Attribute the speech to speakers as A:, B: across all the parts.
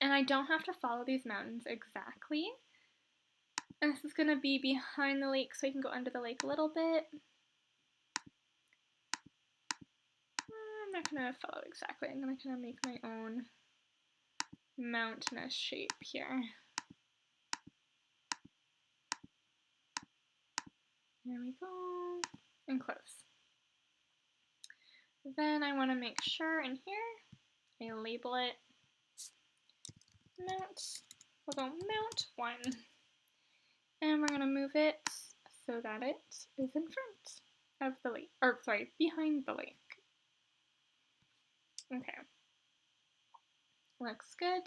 A: And I don't have to follow these mountains exactly. And this is going to be behind the lake, so I can go under the lake a little bit. I'm not going to follow exactly. I'm going to kind of make my own mountainous shape here. There we go. And close. Then I want to make sure in here, I label it Mount. We'll go Mount 1. And we're going to move it so that it is in front of the lake, or sorry, behind the lake. Okay. Looks good.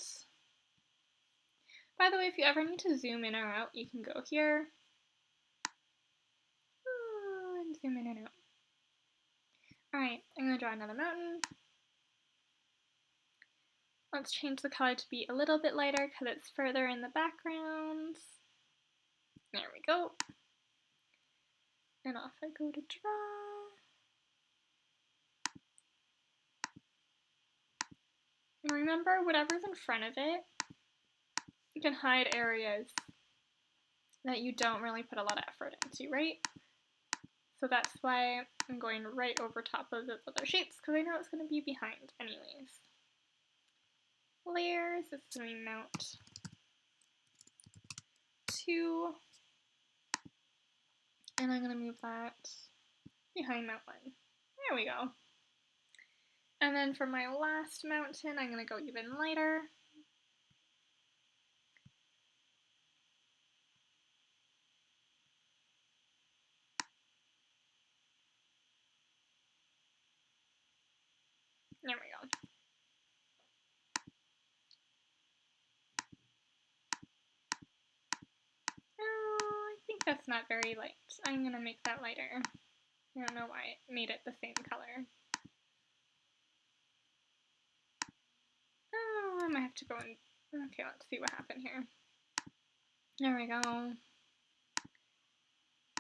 A: By the way, if you ever need to zoom in or out, you can go here. And zoom in and out. Alright, I'm going to draw another mountain. Let's change the color to be a little bit lighter because it's further in the background. There we go. And off I go to draw. And remember, whatever's in front of it, you can hide areas that you don't really put a lot of effort into, right? So that's why I'm going right over top of those other shapes, because I know it's going to be behind anyways. Layers, this is going to be Mount 2. And I'm going to move that behind Mount 1. There we go. And then for my last mountain, I'm going to go even lighter. There we go. Oh, I think that's not very light. I'm going to make that lighter. I don't know why it made it the same color. Oh, I might have to go in. Okay, let's see what happened here. There we go.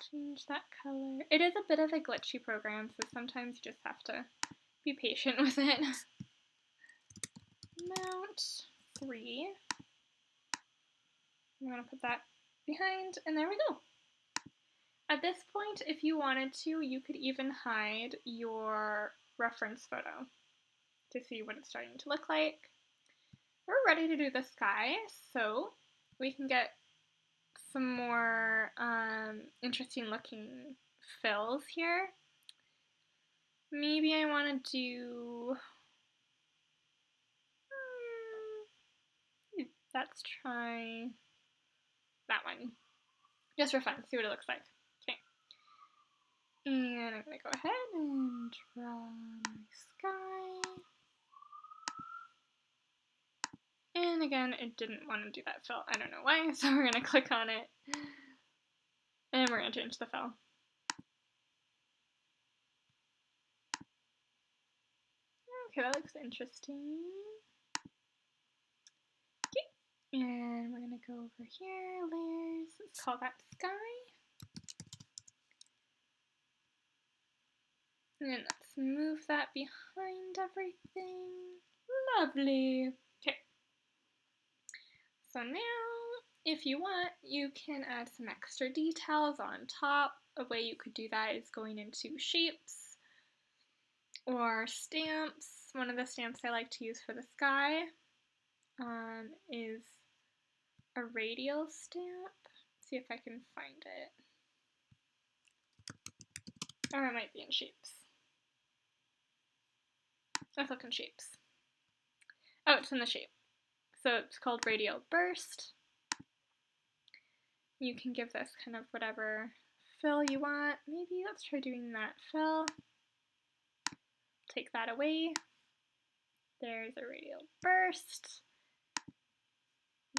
A: Change that color. It is a bit of a glitchy program, so sometimes you just have to be patient with it. Mount 3. I'm going to put that behind, and there we go. At this point, if you wanted to, you could even hide your reference photo to see what it's starting to look like. We're ready to do the sky, so we can get some more interesting looking fills here. Maybe I want to do, let's try that one, just for fun, see what it looks like. Okay, and I'm going to go ahead and draw my sky. And again, it didn't want to do that fill. I don't know why, so we're going to click on it. And we're going to change the fill. Okay, that looks interesting. Okay, and we're going to go over here, layers. Let's call that sky. And let's move that behind everything. Lovely. Okay. So now, if you want, you can add some extra details on top. A way you could do that is going into shapes or stamps. One of the stamps I like to use for the sky is a radial stamp. Let's see if I can find it. Or it might be in shapes. Let's look in shapes. Oh, it's in the shape. So it's called radial burst. You can give this kind of whatever fill you want. Maybe let's try doing that fill. Take that away. There's a radial burst.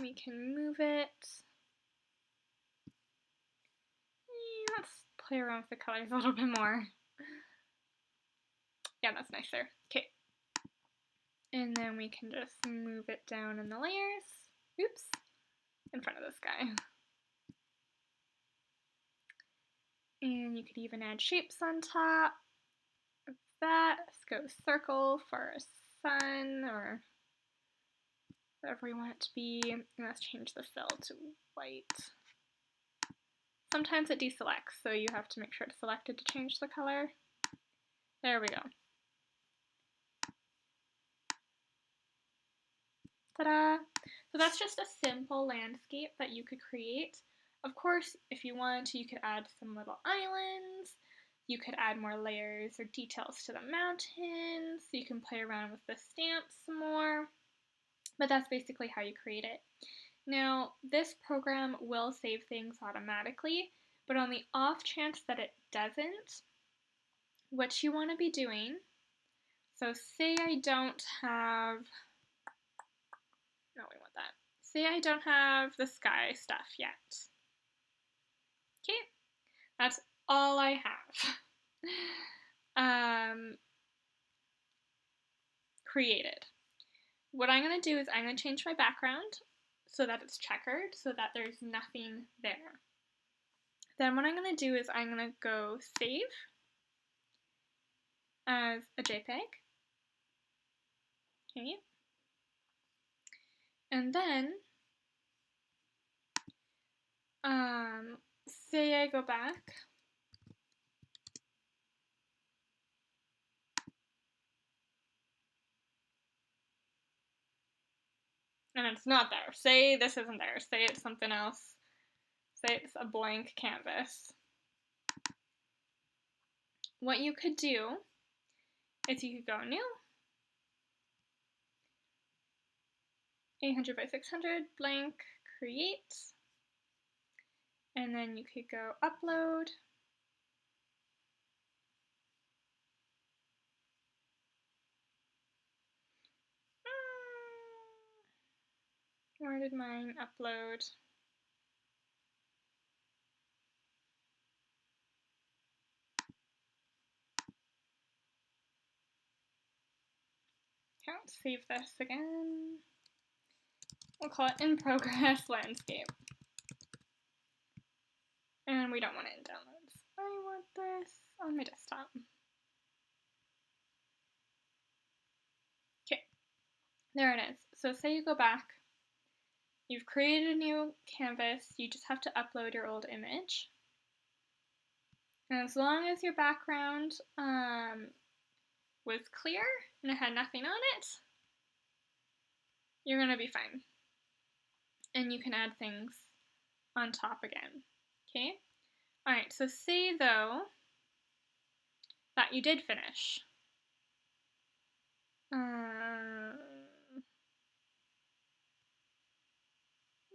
A: We can move it. Let's play around with the colors a little bit more. Yeah, that's nicer. Okay. And then we can just move it down in the layers. Oops. In front of this guy. And you could even add shapes on top of that. Let's go circle for a sun or whatever we want it to be, and let's change the fill to white. Sometimes it deselects, so you have to make sure to select it to change the color. There we go. Ta-da! So that's just a simple landscape that you could create. Of course, if you wanted to, you could add some little islands. You could add more layers or details to the mountains. You can play around with the stamps some more. But that's basically how you create it. Now, this program will save things automatically, but on the off chance that it doesn't, what you want to be doing, so say I don't have, no, we want that. Say I don't have the sky stuff yet. Okay, that's all I have created. What I'm going to do is I'm going to change my background so that it's checkered, so that there's nothing there. Then what I'm going to do is I'm going to go save as a JPEG. Okay. And then, say I go back. And it's not there. Say this isn't there. Say it's something else. Say it's a blank canvas. What you could do is you could go new, 800 by 600, blank, create, and then you could go upload. Where did mine upload? Okay, let's save this again. We'll call it in progress landscape. And we don't want it in downloads. I want this on my desktop. Okay, there it is. So say you go back, you've created a new canvas, you just have to upload your old image. And as long as your background was clear and it had nothing on it, you're gonna be fine. And you can add things on top again, okay? All right, so say though that you did finish.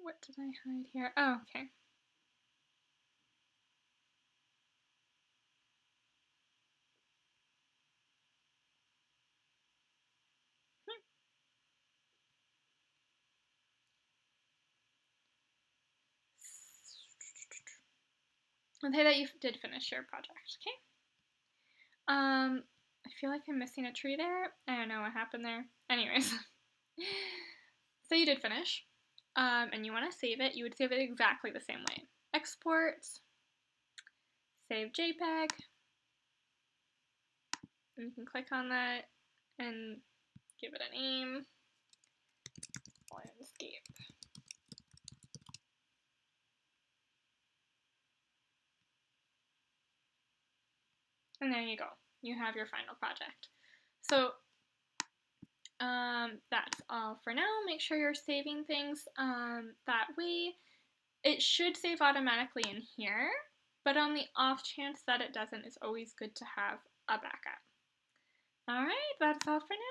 A: What did I hide here? Oh, okay. Okay, that you did finish your project, okay? I feel like I'm missing a tree there. I don't know what happened there. Anyways, so you did finish, and you want to save it. You would save it exactly the same way. Export, save JPEG, and you can click on that and give it a name, landscape. And there you go. You have your final project. So that's all for now. Make sure you're saving things that way. It should save automatically in here, but on the off chance that it doesn't, it's always good to have a backup. All right, that's all for now.